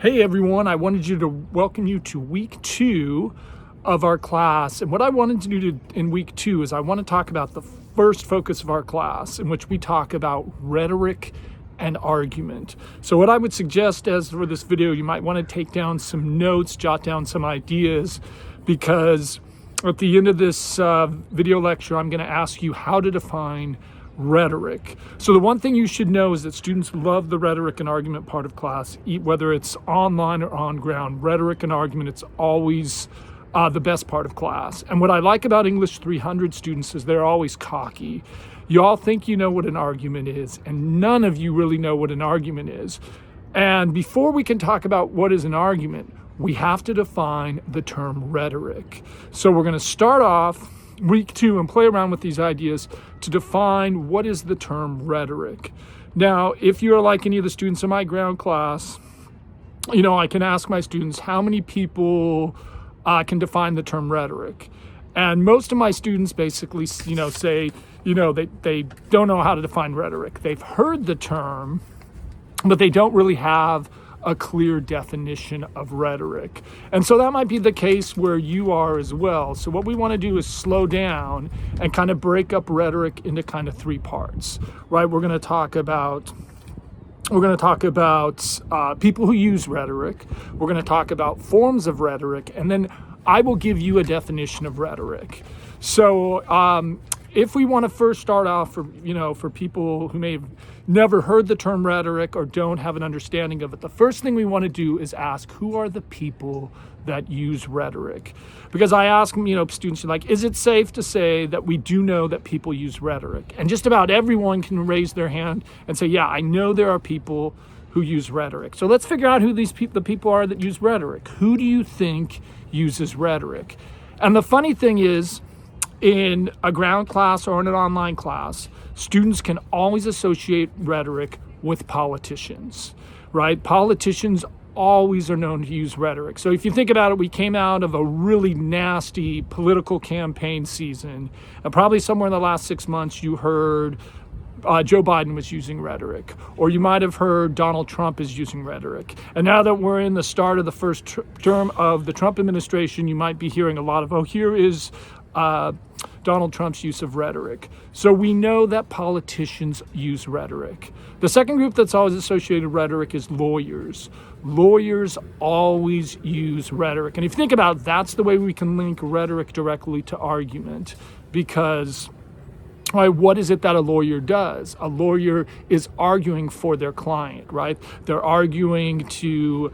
Hey everyone, I wanted to welcome you to week 2 of our class. And what I wanted to do in week 2 is I want to talk about the first focus of our class, in which we talk about rhetoric and argument. So what I would suggest as for this video, you might want to take down some notes, jot down some ideas, because at the end of this video lecture, I'm going to ask you how to define rhetoric. So the one thing you should know is that students love the rhetoric and argument part of class, whether it's online or on ground. Rhetoric and argument, it's always the best part of class. And what I like about English 300 students is they're always cocky. You all think you know what an argument is, and none of you really know what an argument is. And before we can talk about what is an argument, we have to define the term rhetoric. So we're going to start off week 2 and play around with these ideas to define what is the term rhetoric. Now, if you're like any of the students in my ground class, I can ask my students how many people can define the term rhetoric. And most of my students basically, say, they don't know how to define rhetoric. They've heard the term, but they don't really have a clear definition of rhetoric. And so that might be the case where you are as well. So what we want to do is slow down and kind of break up rhetoric into kind of 3 parts, right? We're going to talk about people who use rhetoric. We're going to talk about forms of rhetoric, and then I will give you a definition of rhetoric. So if we want to first start off for people who may have never heard the term rhetoric or don't have an understanding of it, the first thing we want to do is ask, who are the people that use rhetoric? Because I ask students, is it safe to say that we do know that people use rhetoric? And just about everyone can raise their hand and say, yeah, I know there are people who use rhetoric. So let's figure out who the people are that use rhetoric. Who do you think uses rhetoric? And the funny thing is, in a ground class or in an online class, students can always associate rhetoric with politicians, right? Politicians always are known to use rhetoric. So if you think about it, we came out of a really nasty political campaign season, and probably somewhere in the last 6 months you heard Joe Biden was using rhetoric, or you might have heard Donald Trump is using rhetoric. And now that we're in the start of the first term of the Trump administration, you might be hearing a lot of, here is Donald Trump's use of rhetoric. So we know that politicians use rhetoric. The second group that's always associated with rhetoric is lawyers. Lawyers always use rhetoric. And if you think about it, that's the way we can link rhetoric directly to argument, because what is it that a lawyer does? A lawyer is arguing for their client, right? They're arguing to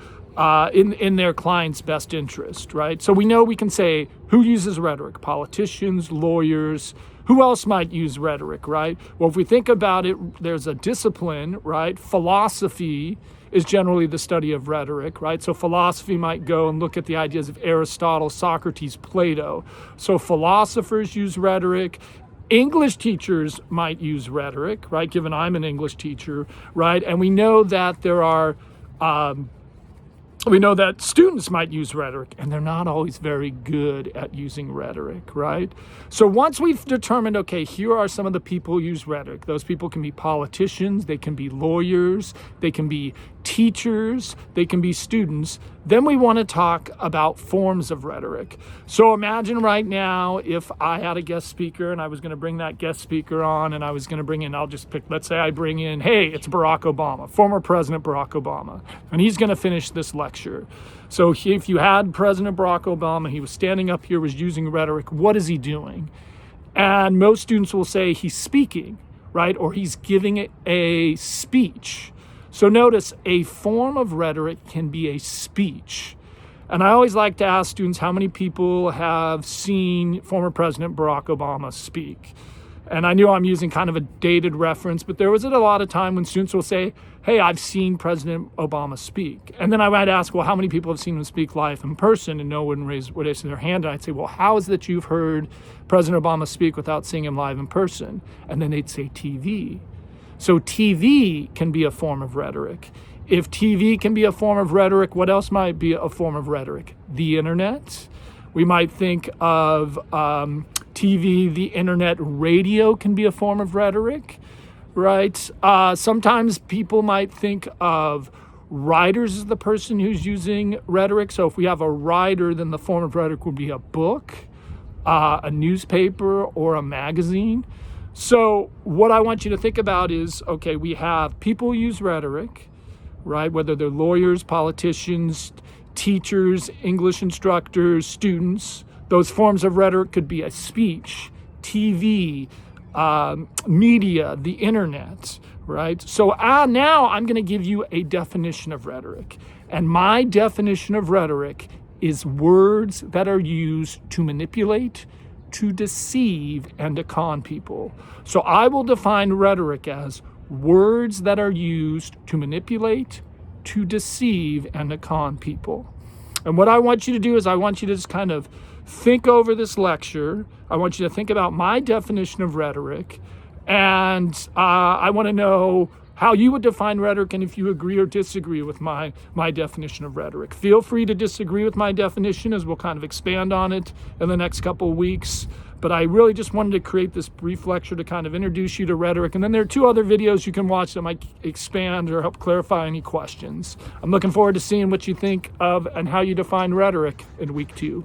in their client's best interest, right? So we know we can say who uses rhetoric: politicians, lawyers. Who else might use rhetoric, right? Well, if we think about it, there's a discipline, right? Philosophy is generally the study of rhetoric, right? So philosophy might go and look at the ideas of Aristotle, Socrates, Plato. So philosophers use rhetoric. English teachers might use rhetoric, right? Given I'm an English teacher, right? And we know that there are students might use rhetoric, and they're not always very good at using rhetoric, right? So once we've determined, okay, here are some of the people who use rhetoric. Those people can be politicians, they can be lawyers, they can be teachers, they can be students. Then we want to talk about forms of rhetoric. So imagine right now if I had a guest speaker and I was going to bring that guest speaker on, and I was going to bring in, let's say I bring in, hey, it's Barack Obama, former President Barack Obama, and he's going to finish this lecture. So if you had President Barack Obama, he was standing up here, was using rhetoric, what is he doing? And most students will say he's speaking, right? Or he's giving a speech. So notice, a form of rhetoric can be a speech. And I always like to ask students how many people have seen former President Barack Obama speak. And I know I'm using kind of a dated reference, but there was a lot of time when students will say, hey, I've seen President Obama speak. And then I might ask, well, how many people have seen him speak live in person? And no one would raise their hand. And I'd say, well, how is it that you've heard President Obama speak without seeing him live in person? And then they'd say TV. So TV can be a form of rhetoric. If TV can be a form of rhetoric, what else might be a form of rhetoric? The internet. We might think of TV, the internet, radio can be a form of rhetoric, right? Sometimes people might think of Writers is the person who's using rhetoric. So if we have a writer, then the form of rhetoric would be a book, a newspaper, or a magazine. So what I want you to think about is, okay, we have people who use rhetoric, right? Whether they're lawyers, politicians, teachers, English instructors, students. Those forms of rhetoric could be a speech, TV, media, the internet, right? So now I'm going to give you a definition of rhetoric. And my definition of rhetoric is words that are used to manipulate, to deceive, and to con people. So I will define rhetoric as words that are used to manipulate, to deceive, and to con people. And what I want you to do is I want you to just kind of think over this lecture. I want you to think about my definition of rhetoric. And I want to know how you would define rhetoric and if you agree or disagree with my definition of rhetoric. Feel free to disagree with my definition as we'll kind of expand on it in the next couple of weeks. But I really just wanted to create this brief lecture to kind of introduce you to rhetoric. And then there are 2 other videos you can watch that might expand or help clarify any questions. I'm looking forward to seeing what you think of and how you define rhetoric in week 2.